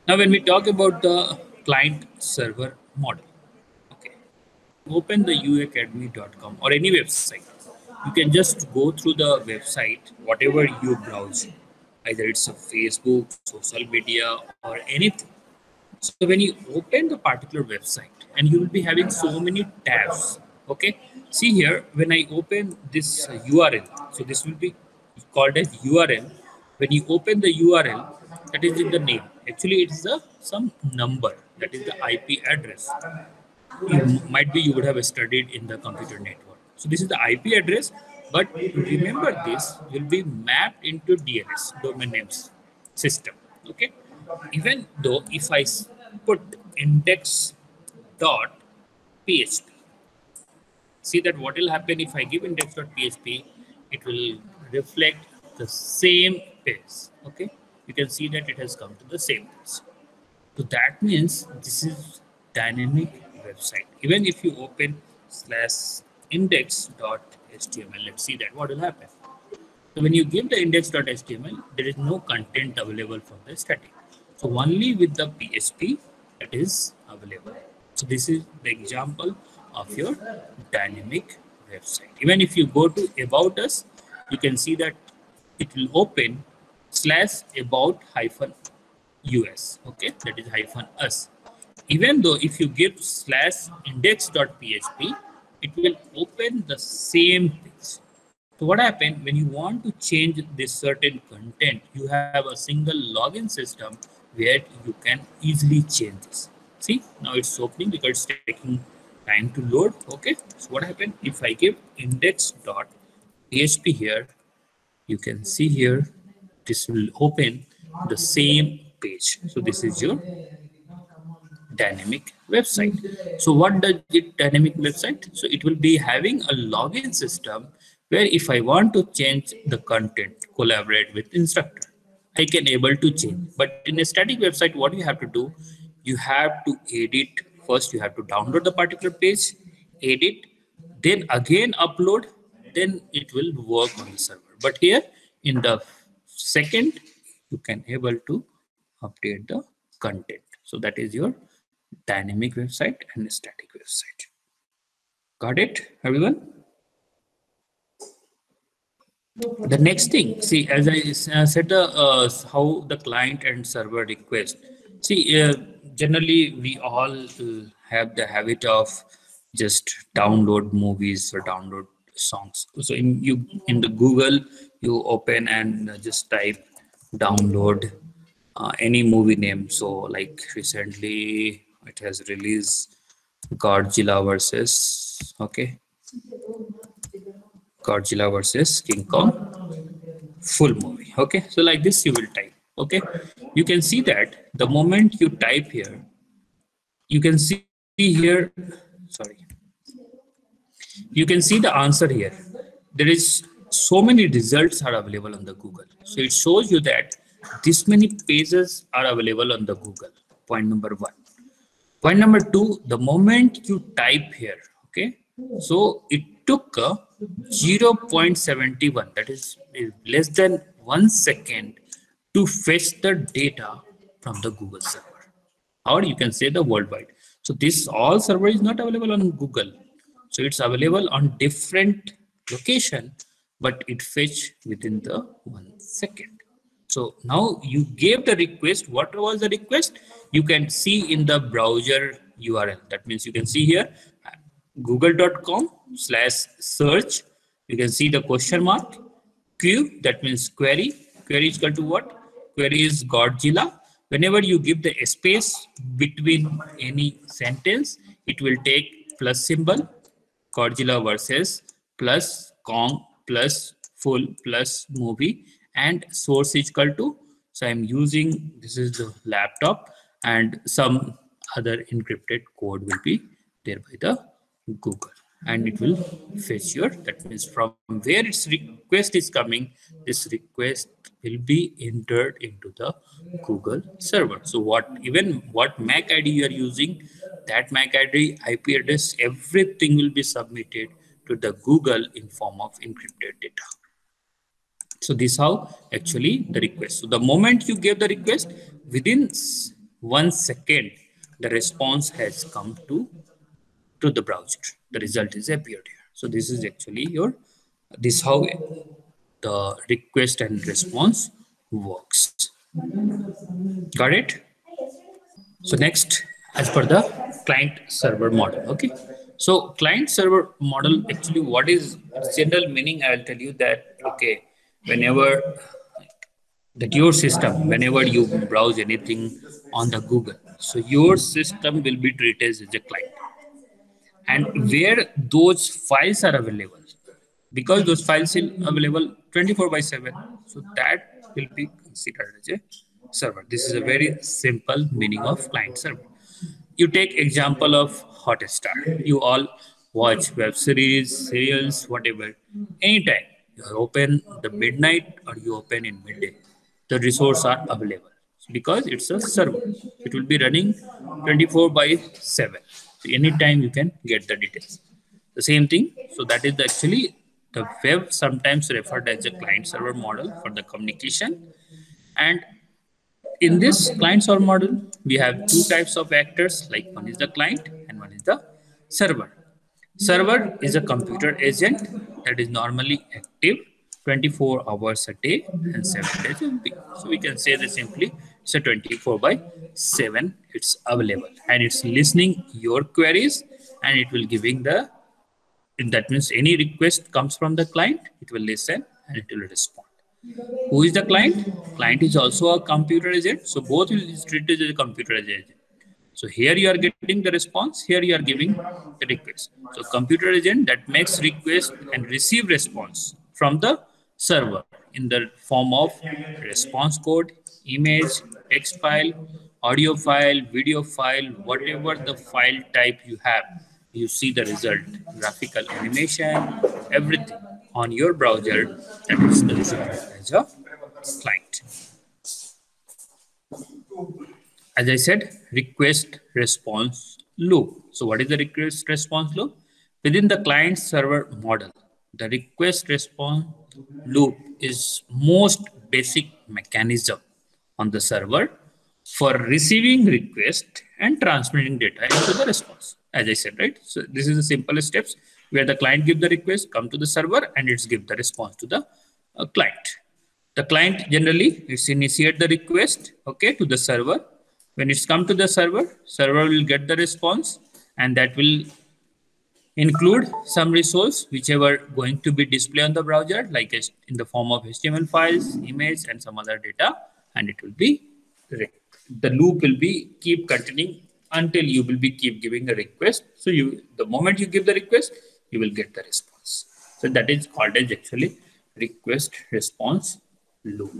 Now, when we talk about the client server model, okay, open the uacademy.com or any website. You can just go through the website, whatever you browse, either it's a Facebook, social media, or anything. So when you open the particular website, and you will be having so many tabs. Okay, see here when I open this URL, so this will be called as URL. When you open the URL, that is in the name. Actually, it's the some number, that is the IP address. You might be you would have studied in the computer network. So this is the IP address, but remember this will be mapped into DNS, domain names system. Okay, even though if put index.php, see that what will happen if I give index.php, it will reflect the same page. Okay, you can see that it has come to the same page. So that means this is dynamic website. Even if you open slash index.html, let's see that what will happen. So when you give the index.html, there is no content available for the static. So only with the PHP that is available. So this is the example of your dynamic website. Even if you go to about us, you can see that it will open slash about hyphen us. Okay, that is hyphen us. Even though if you give slash index.php, it will open the same page. So what happened when you want to change this certain content, you have a single login system where you can easily change this. See, now it's opening because it's taking time to load. Okay, so what happened if I give index.php here, you can see here this will open the same page. So this is your dynamic website. So what does it dynamic website? So it will be having a login system where if I want to change the content, collaborate with instructor, I can able to change. But in a static website, what you have to do, you have to edit. First, you have to download the particular page, edit, then again upload, then it will work on the server. But here in the second, you can able to update the content. So that is your dynamic website and static website. Got it, everyone? The next thing, see, as I said, how the client and server request. See, generally we all have the habit of just download movies or download songs. So in the Google, you open and just type download any movie name. So like recently it has released Godzilla versus Godzilla versus King Kong full movie. Okay, so like this you will type. Okay, you can see that the moment you type here, you can see here, sorry, you can see the answer here. There is so many results are available on the Google. So it shows you that this many pages are available on the Google. Point number one. Point number two, the moment you type here, okay, so it took a 0.71, that is less than 1 second to fetch the data from the Google server. Or you can say the worldwide. So this all server is not available on Google. So it's available on different location, but it fetch within the 1 second. So now you gave the request. What was the request? You can see in the browser URL. That means you can see here google.com/search. You can see the question mark. Q, that means query. Query is equal to what? Query is Godzilla. Whenever you give the space between any sentence, it will take plus symbol, Godzilla versus plus Kong plus full plus movie, and source is equal to, so I'm using, this is the laptop, and some other encrypted code will be there by the Google, and it will fetch your, that means from where its request is coming, this request will be entered into the Google server. So what MAC ID you are using, that MAC ID, IP address, everything will be submitted to the Google in form of encrypted data. So this how actually the request. So the moment you give the request, within 1 second, the response has come to the browser. The result is appeared here. So this is actually your, this how the request and response works. Got it? So next, as per the client server model, okay. So client server model, actually what is its general meaning, I will tell you that, okay, whenever that your system, whenever you browse anything on the Google, so your system will be treated as a client, and where those files are available, because those files are available 24 by 7, so that will be considered as a server. This is a very simple meaning of client server. You take example of Hotstar. You all watch web series, serials, whatever. Anytime you are open the midnight or you open in midday, the resource are available because it's a server. It will be running 24 by 7. So anytime you can get the details. The same thing. So that is actually the web sometimes referred as a client server model for the communication. And in this client server model, we have two types of actors, like one is the client and one is the server. Server is a computer agent that is normally active 24 hours a day and 7 days a week. So we can say that simply it's a 24 by 7, it's available and it's listening your queries, and it will giving the, that means any request comes from the client, it will listen and it will respond. Who is the client? Client is also a computer agent. So both will is treated as a computer agent. So here you are getting the response, here you are giving the request. So computer agent that makes request and receive response from the server in the form of response code, image, text file, audio file, video file, whatever the file type you have, you see the result, graphical animation, everything on your browser, that is the result as a client. As I said, request response loop. So what is the request response loop? Within the client server model, the request response loop is most basic mechanism on the server for receiving request and transmitting data into the response. As I said, right? So this is the simplest steps where the client give the request, come to the server, and it's give the response to the client. The client generally it's initiate the request, okay, to the server. When it's come to the server, server will get the response, and that will include some resource whichever going to be displayed on the browser, like in the form of HTML files, image, and some other data, and it will be the loop will be keep continuing until you will be keep giving a request. So you, the moment you give the request, you will get the response. So that is called as actually request response loop.